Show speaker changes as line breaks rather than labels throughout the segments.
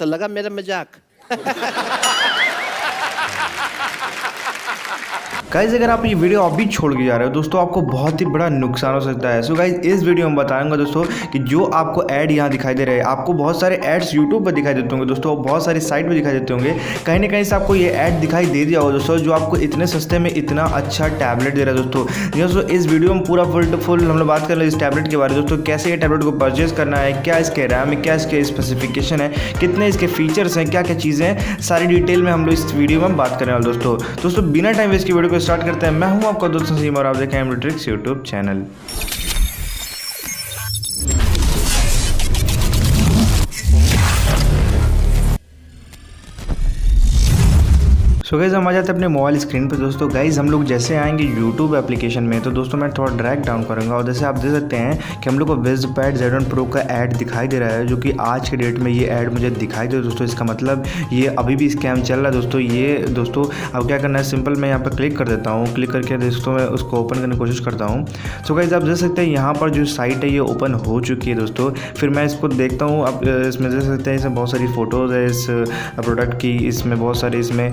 कैसा लगा मेरा मजाक?
गाइस अगर आप ये वीडियो अभी छोड़ के जा रहे हो दोस्तों, आपको बहुत ही बड़ा नुकसान हो सकता है। सो गाइस इस वीडियो में बताऊंगा दोस्तों कि जो आपको ऐड यहाँ दिखाई दे रहे हैं, आपको बहुत सारे एड्स यूट्यूब पर दिखाई देते होंगे दोस्तों, बहुत सारी साइट पर दिखाई देते होंगे, कहीं ना कहीं से आपको ये ऐड दिखाई दे दिया होगा दोस्तों, जो आपको इतने सस्ते में इतना अच्छा टैबलेट दे रहा है दोस्तों। इस वीडियो में पूरा फुल हम लोग बात कर रहे हैं इस टैबलेट के बारे में दोस्तों, कैसे ये टैबलेट को परचेज करना है, क्या इसके रैम है, क्या इसके स्पेसिफिकेशन है, कितने इसके फीचर्स हैं, क्या क्या चीज़ें हैं, सारी डिटेल में हम लोग इस वीडियो में बात करने वाले दोस्तों बिना टाइम वेस्ट की वीडियो को स्टार्ट करते हैं। मैं हूं आपका दोस्त नसीम और आप देखें M tricks YouTube channel. So guys हम आ जाते हैं अपने मोबाइल स्क्रीन पे दोस्तों। गाइस हम लोग जैसे आएंगे यूट्यूब एप्लीकेशन में तो दोस्तों मैं थोड़ा ड्रैग डाउन करूंगा और जैसे आप देख सकते हैं कि हम लोग को Wizpad Z1 Pro का ऐड दिखाई दे रहा है, जो कि आज के डेट में ये ऐड मुझे दिखाई दे दोस्तों। इसका मतलब ये अभी भी स्कैम चल रहा है दोस्तों। ये दोस्तों अब क्या करना है, सिंपल मैं यहाँ पर क्लिक कर देता हूँ। क्लिक करके दोस्तों मैं उसको ओपन करने की कोशिश करता हूँ। सो गाइस आप देख सकते हैं यहाँ पर जो साइट है ये ओपन हो चुकी है दोस्तों। फिर मैं इसको देखता हूँ, अब इसमें देख सकते हैं इसमें बहुत सारी फ़ोटोज़ है इस प्रोडक्ट की, इसमें बहुत सारी इसमें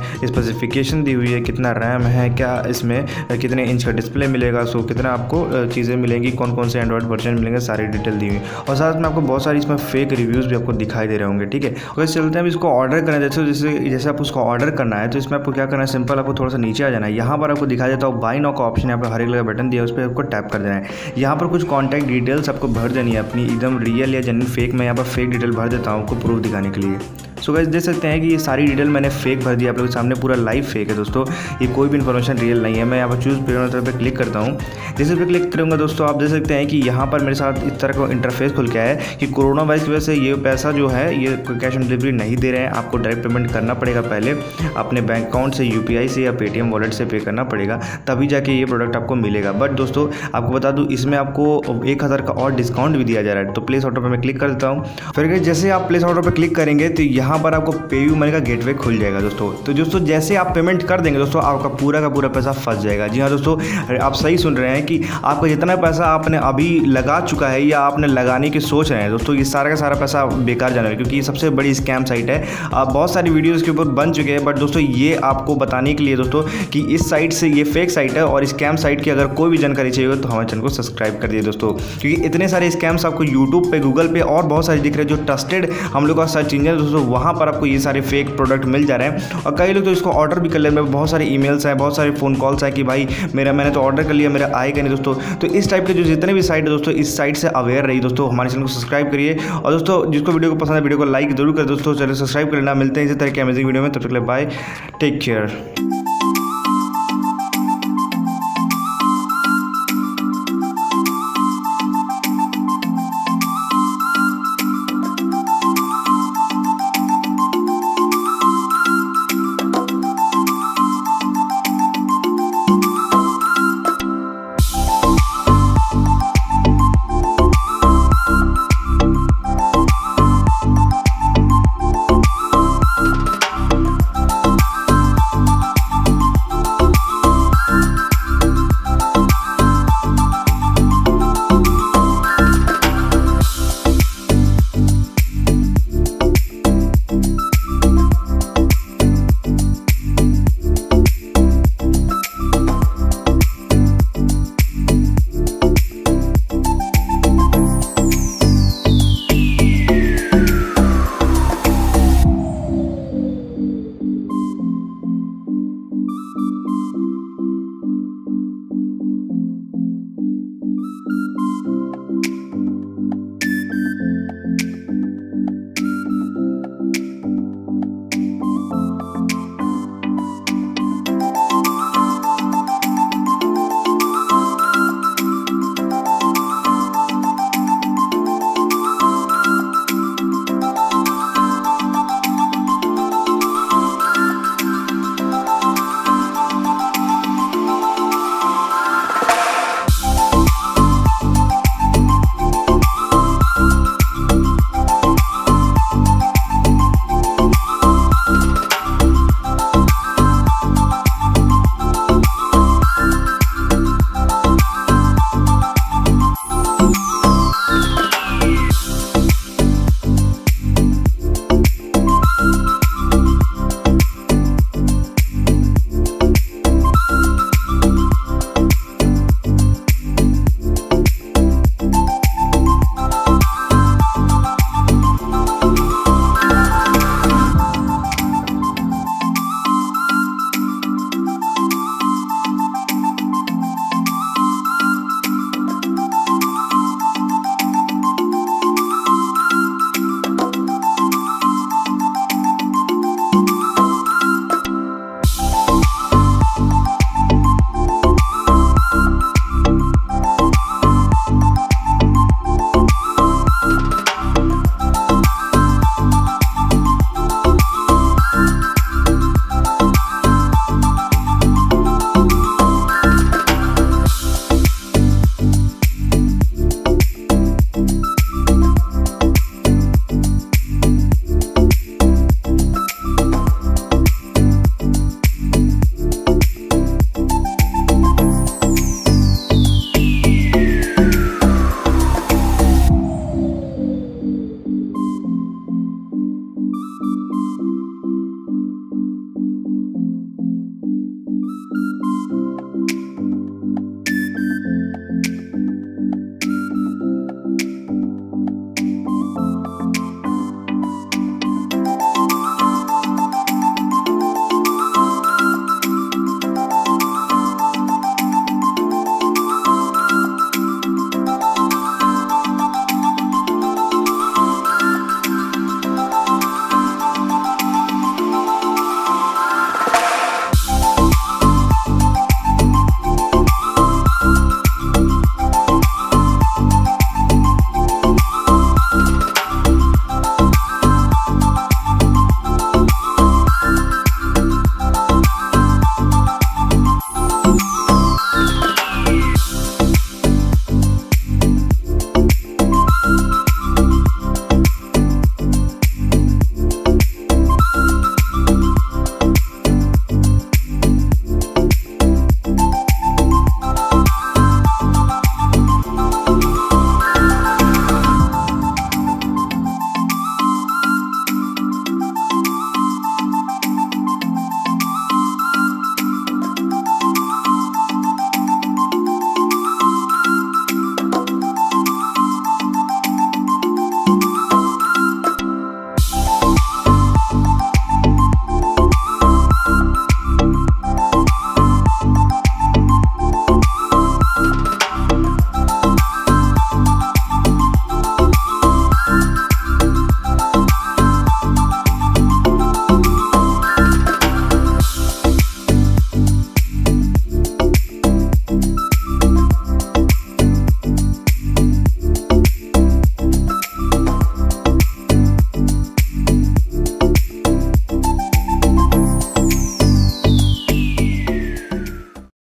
स्पेसिफिकेशन दी हुई है, कितना रैम है, क्या इसमें कितने इंच का डिस्प्ले मिलेगा, सो कितना आपको चीज़ें मिलेंगी, कौन कौन से एंड्रॉइड वर्जन मिलेंगे, सारी डिटेल दी हुई। और साथ में आपको बहुत सारी इसमें फेक रिव्यूज़ भी आपको दिखाई दे रहे होंगे। ठीक है, अगर चलते हैं इसको ऑर्डर करना जैसे आपको उसको ऑर्डर करना है तो इसमें आपको क्या करना है, सिंपल आपको थोड़ा सा नीचे आ जाना है। यहाँ पर आपको दिखाई देता है बाय नाउ का ऑप्शन, यहाँ पर हर एक जगह बटन दिया है, उस पर आपको टैप कर देना है। यहाँ पर कुछ कॉन्टैक्ट डिटेल्स आपको भर देनी है अपनी, एकदम रियल या जेन्युइन फेक। मैं यहाँ पर फेक डिटेल भर देता हूँ आपको प्रूफ दिखाने के लिए। सो गाइस देख सकते हैं कि ये सारी डिटेल मैंने फेक भर दिया आप लोगों के सामने, पूरा लाइव फेक है दोस्तों, ये कोई भी इन्फॉर्मेशन रियल नहीं है। मैं यहाँ पर चूज़ पे क्लिक करता हूँ। जैसे पे क्लिक करूँगा दोस्तों आप देख सकते हैं कि यहाँ पर मेरे साथ इस तरह का इंटरफेस खुल के आया है कि कोरोना वायरस की वजह से ये पैसा जो है ये कैश ऑन डिलीवरी नहीं दे रहे हैं, आपको डायरेक्ट पेमेंट करना पड़ेगा। पहले अपने बैंक अकाउंट से UPI से या पेटीएम वॉलेट से पे करना पड़ेगा, तभी जाके ये प्रोडक्ट आपको मिलेगा। बट दोस्तों आपको बता दूँ इसमें आपको 1000 का और डिस्काउंट भी दिया जा रहा है। तो प्लेस ऑर्डर पर मैं क्लिक कर देता हूँ। फिर जैसे आप प्लेस ऑर्डर पर क्लिक करेंगे तो यहाँ पर आपको पेयू मनी का गेटवे खुल जाएगा दोस्तों। तो दोस्तों जैसे आप पेमेंट कर देंगे दोस्तों आपका पूरा का पूरा पैसा फंस जाएगा। जी हाँ दोस्तों, आप सही सुन रहे हैं कि आपका जितना पैसा आपने अभी लगा चुका है या आपने लगाने की सोच रहे हैं दोस्तों, ये सारा का सारा पैसा बेकार जाना है, क्योंकि ये सबसे बड़ी स्कैम साइट है। बहुत सारी वीडियोज़ के ऊपर बन चुके हैं, बट दोस्तों ये आपको बताने के लिए दोस्तों कि इस साइट से ये फेक साइट है और स्कैम साइट की अगर कोई भी जानकारी चाहिए तो हमारे चैनल को सब्सक्राइब कर दिए दोस्तों, क्योंकि इतने सारे स्कैम्स आपको यूट्यूब पे, गूगल पे और बहुत सारे दिख रहे हैं जो ट्रस्टेड हम लोग का सर्च इंजन है दोस्तों, वहाँ पर आपको ये सारे फेक प्रोडक्ट मिल जा रहे हैं। और कई लोग तो इसको ऑर्डर भी कर ले, बहुत सारे ईमेल्स हैं, बहुत सारे फ़ोन कॉल्स हैं कि भाई मैंने तो ऑर्डर कर लिया, मेरा आएगा नहीं दोस्तों। तो इस टाइप के जो जितने भी साइट है दोस्तों, इस साइट से अवेयर रहिए दोस्तों, हमारे चैनल को सब्सक्राइब करिए। और दोस्तों जिसको वीडियो को पसंद है वीडियो को लाइक जरूर करें दोस्तों, चैनल सब्सक्राइब करना। मिलते हैं इसी तरह के अमेजिंग वीडियो में, तब तक के लिए बाय, टेक केयर।